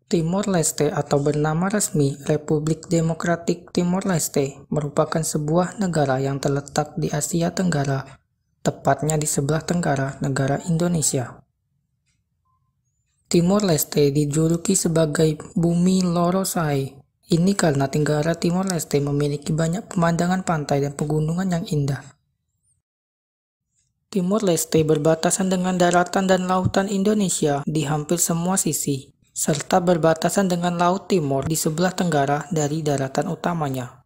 Timor Leste atau bernama resmi Republik Demokratik Timor Leste merupakan sebuah negara yang terletak di Asia Tenggara, tepatnya di sebelah tenggara negara Indonesia. Timor Leste dijuluki sebagai Bumi Lorosai. Ini karena negara Timor Leste memiliki banyak pemandangan pantai dan pegunungan yang indah. Timor Leste berbatasan dengan daratan dan lautan Indonesia di hampir semua sisi, serta berbatasan dengan Laut Timor di sebelah tenggara dari daratan utamanya.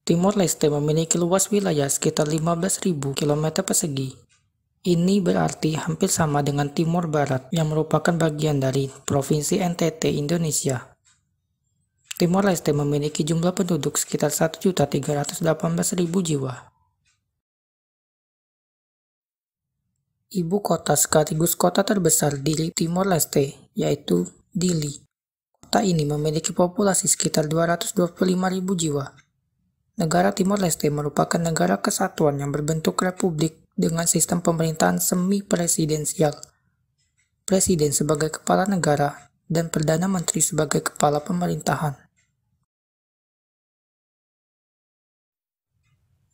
Timor Leste memiliki luas wilayah sekitar 15.000 km persegi. Ini berarti hampir sama dengan Timor Barat yang merupakan bagian dari Provinsi NTT Indonesia. Timor Leste memiliki jumlah penduduk sekitar 1.318.000 jiwa. Ibu kota sekaligus kota terbesar di Timor Leste, yaitu Dili. Kota ini memiliki populasi sekitar 225.000 jiwa. Negara Timor Leste merupakan negara kesatuan yang berbentuk republik dengan sistem pemerintahan semi-presidensial. Presiden sebagai kepala negara dan Perdana Menteri sebagai kepala pemerintahan.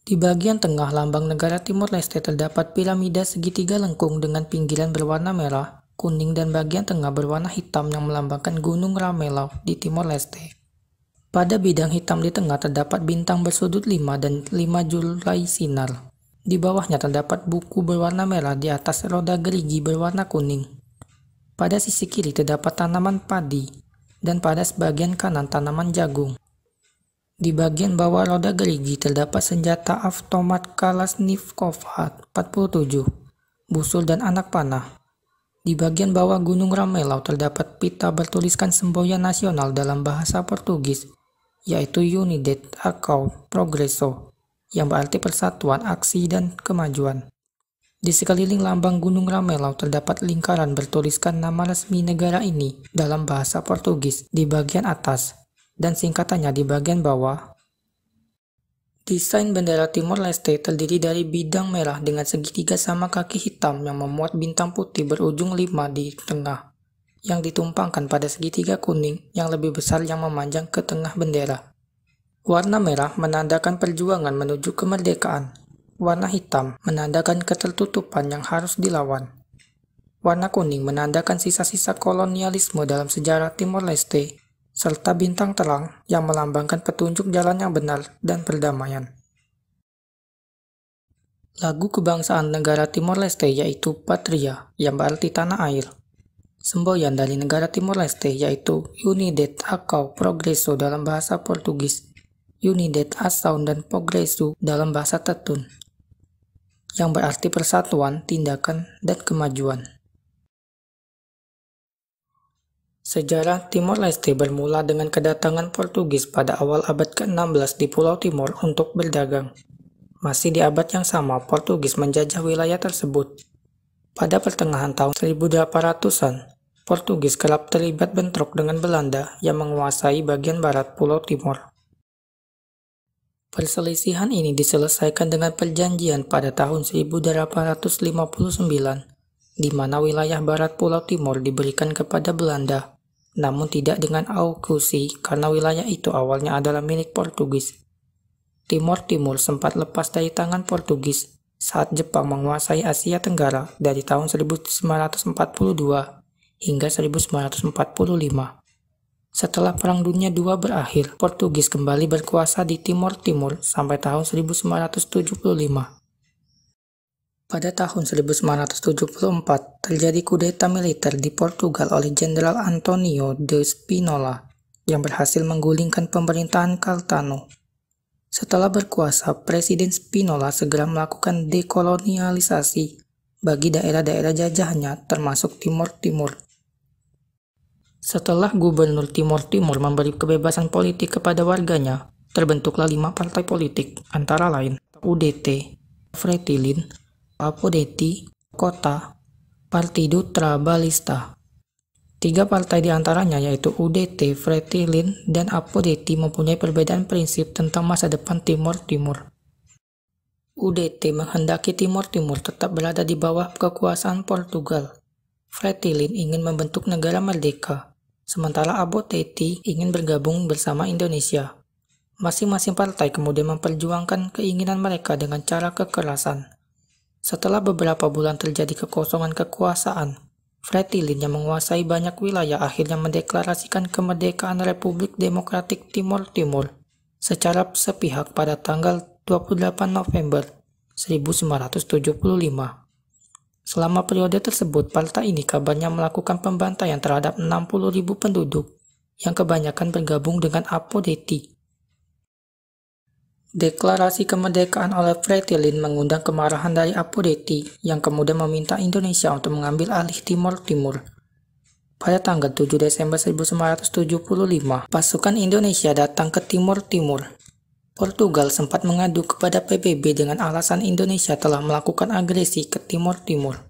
Di bagian tengah lambang negara Timor Leste terdapat piramida segitiga lengkung dengan pinggiran berwarna merah, kuning dan bagian tengah berwarna hitam yang melambangkan Gunung Ramelau di Timor Leste. Pada bidang hitam di tengah terdapat bintang bersudut 5 dan 5 julai sinar. Di bawahnya terdapat buku berwarna merah di atas roda gerigi berwarna kuning. Pada sisi kiri terdapat tanaman padi dan pada sebagian kanan tanaman jagung. Di bagian bawah roda gerigi terdapat senjata avtomat Kalashnikov 47, busul dan anak panah. Di bagian bawah Gunung Ramelau terdapat pita bertuliskan semboyan nasional dalam bahasa Portugis, yaitu Unidade atau Progresso, yang berarti persatuan, aksi, dan kemajuan. Di sekeliling lambang Gunung Ramelau terdapat lingkaran bertuliskan nama resmi negara ini dalam bahasa Portugis di bagian atas, dan singkatannya di bagian bawah. Desain bendera Timor Leste terdiri dari bidang merah dengan segitiga sama kaki hitam yang memuat bintang putih berujung 5 di tengah, yang ditumpangkan pada segitiga kuning yang lebih besar yang memanjang ke tengah bendera. Warna merah menandakan perjuangan menuju kemerdekaan. Warna hitam menandakan ketertutupan yang harus dilawan. Warna kuning menandakan sisa-sisa kolonialisme dalam sejarah Timor Leste, serta bintang terang yang melambangkan petunjuk jalan yang benar dan perdamaian. Lagu kebangsaan negara Timor Leste yaitu Patria, yang berarti tanah air. Semboyan dari negara Timor Leste yaitu Unidade atau Progresso dalam bahasa Portugis, Unidade Ação dan Progresso dalam bahasa Tetun, yang berarti persatuan, tindakan, dan kemajuan. Sejarah Timor Leste bermula dengan kedatangan Portugis pada awal abad ke-16 di Pulau Timor untuk berdagang. Masih di abad yang sama, Portugis menjajah wilayah tersebut. Pada pertengahan tahun 1800-an, Portugis kerap terlibat bentrok dengan Belanda yang menguasai bagian barat Pulau Timor. Perselisihan ini diselesaikan dengan perjanjian pada tahun 1859, di mana wilayah barat Pulau Timor diberikan kepada Belanda, namun tidak dengan aukusi karena wilayah itu awalnya adalah milik Portugis. Timor Timur sempat lepas dari tangan Portugis saat Jepang menguasai Asia Tenggara dari tahun 1942 hingga 1945. Setelah Perang Dunia II berakhir, Portugis kembali berkuasa di Timor Timur sampai tahun 1975. Pada tahun 1974, terjadi kudeta militer di Portugal oleh Jenderal António de Spínola yang berhasil menggulingkan pemerintahan Caetano. Setelah berkuasa, Presiden Spínola segera melakukan dekolonialisasi bagi daerah-daerah jajahannya termasuk Timor Timur. Setelah Gubernur Timor Timur memberi kebebasan politik kepada warganya, terbentuklah 5 partai politik, antara lain UDT, Fretilin, Apodetti, Kota, Partido Trabalhista. 3 partai di antaranya yaitu UDT, Fretilin, dan Apodetti mempunyai perbedaan prinsip tentang masa depan Timor Timur. UDT menghendaki Timor Timur tetap berada di bawah kekuasaan Portugal. Fretilin ingin membentuk negara merdeka, sementara Abo Teti ingin bergabung bersama Indonesia. Masing-masing partai kemudian memperjuangkan keinginan mereka dengan cara kekerasan. Setelah beberapa bulan terjadi kekosongan kekuasaan, Fretilin yang menguasai banyak wilayah akhirnya mendeklarasikan kemerdekaan Republik Demokratik Timor Timur secara sepihak pada tanggal 28 November 1975. Selama periode tersebut, partai ini kabarnya melakukan pembantaian terhadap 60.000 penduduk yang kebanyakan bergabung dengan Abo Teti. Deklarasi kemerdekaan oleh Fretilin mengundang kemarahan dari Abo Teti yang kemudian meminta Indonesia untuk mengambil alih Timor Timur. Pada tanggal 7 Desember 1975, pasukan Indonesia datang ke Timor Timur. Portugal sempat mengadu kepada PBB dengan alasan Indonesia telah melakukan agresi ke Timor Timur.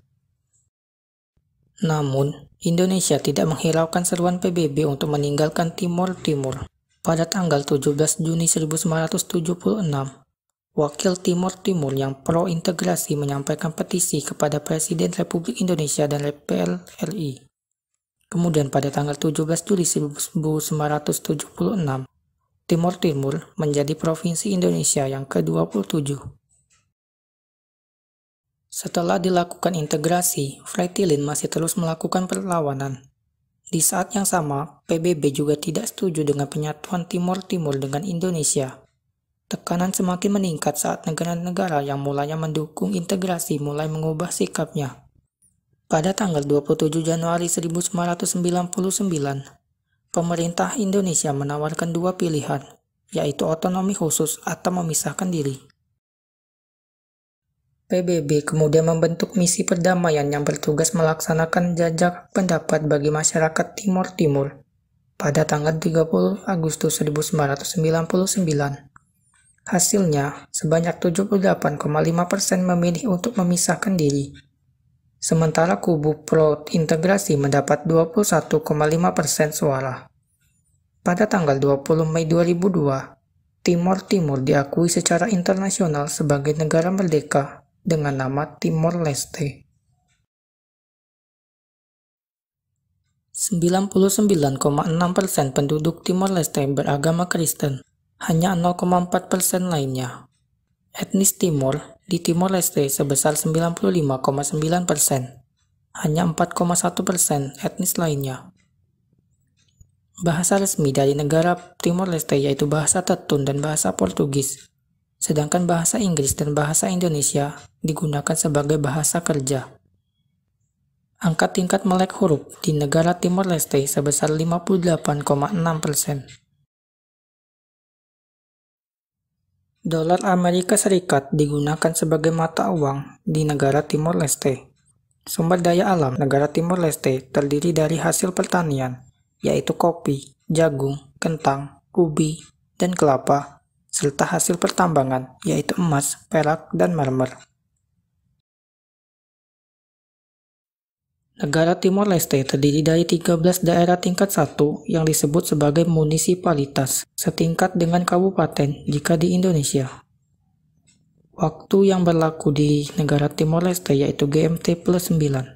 Namun, Indonesia tidak menghiraukan seruan PBB untuk meninggalkan Timor Timur. Pada tanggal 17 Juni 1976, Wakil Timor Timur yang pro-integrasi menyampaikan petisi kepada Presiden Republik Indonesia dan PLRI. Kemudian pada tanggal 17 Juli 1976, Timor Timur menjadi Provinsi Indonesia yang ke-27. Setelah dilakukan integrasi, Fretilin masih terus melakukan perlawanan. Di saat yang sama, PBB juga tidak setuju dengan penyatuan Timor Timur dengan Indonesia. Tekanan semakin meningkat saat negara-negara yang mulanya mendukung integrasi mulai mengubah sikapnya. Pada tanggal 27 Januari 1999, pemerintah Indonesia menawarkan dua pilihan, yaitu otonomi khusus atau memisahkan diri. PBB kemudian membentuk misi perdamaian yang bertugas melaksanakan jajak pendapat bagi masyarakat Timor Timur pada tanggal 30 Agustus 1999. Hasilnya, sebanyak 78,5% memilih untuk memisahkan diri. Sementara kubu pro-integrasi mendapat 21,5% suara. Pada tanggal 20 Mei 2002, Timor Timur diakui secara internasional sebagai negara merdeka dengan nama Timor Leste. 99,6% penduduk Timor Leste beragama Kristen, hanya 0,4% lainnya. Etnis Timor di Timor Leste sebesar 95,9%, hanya 4,1% etnis lainnya. Bahasa resmi dari negara Timor Leste yaitu bahasa Tetun dan bahasa Portugis, sedangkan bahasa Inggris dan bahasa Indonesia digunakan sebagai bahasa kerja. Angka tingkat melek huruf di negara Timor Leste sebesar 58,6%. Dolar Amerika Serikat digunakan sebagai mata uang di negara Timor Leste. Sumber daya alam negara Timor Leste terdiri dari hasil pertanian, yaitu kopi, jagung, kentang, ubi, dan kelapa, serta hasil pertambangan, yaitu emas, perak, dan marmer. Negara Timor Leste terdiri dari 13 daerah tingkat 1 yang disebut sebagai munisipalitas, setingkat dengan kabupaten jika di Indonesia. Waktu yang berlaku di negara Timor Leste yaitu GMT+9.